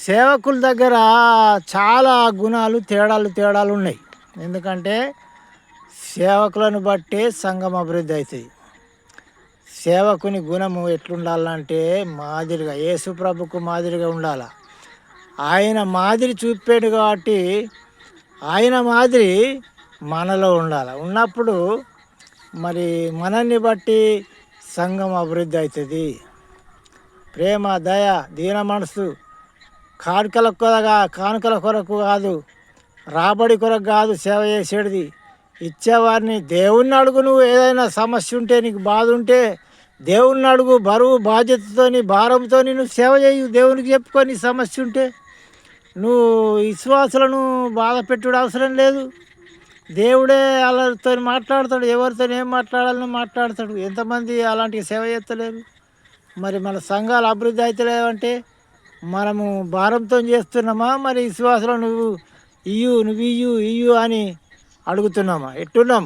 సేవకుల దగ్గర చాలా గుణాలు తేడాలు ఉన్నాయి. ఎందుకంటే సేవకులను బట్టే సంఘం అభివృద్ధి అవుతుంది. సేవకుని గుణము ఎట్లుండాలంటే మాదిరిగా యేసు ప్రభుకు మాదిరిగా ఉండాలి. ఆయన మాదిరి చూపాడు కాబట్టి ఆయన మాదిరి మనలో ఉండాలి. ఉన్నప్పుడు మరి మనల్ని బట్టి సంఘం అభివృద్ధి అవుతుంది. ప్రేమ, దయ, దీన మనసు, కానుకల కొరకు కాదు, రాబడి కొరకు కాదు సేవ చేసేది. ఇచ్చేవారిని దేవుణ్ణి అడుగు. నువ్వు ఏదైనా సమస్య ఉంటే, నీకు బాధ ఉంటే దేవుణ్ణి అడుగు. బరువు బాధ్యతతోని భారంతో నువ్వు సేవ చేయు. దేవునికి చెప్పుకొని సమస్య ఉంటే నువ్వు విశ్వాసులను బాధ పెట్టుడు అవసరం లేదు. దేవుడే వాళ్ళతో మాట్లాడతాడు. ఎవరితో ఏం మాట్లాడాలని మాట్లాడతాడు. ఎంతమంది అలాంటి సేవ చేస్తలేరు. మరి మన సంఘాలు అభివృద్ధి అవుతలేవంటే మనము భారంతో చేస్తున్నామా, మరి విశ్వాసంలో నువ్వు ఇయ్యు అని అడుగుతున్నామా? ఎట్టున్నాం?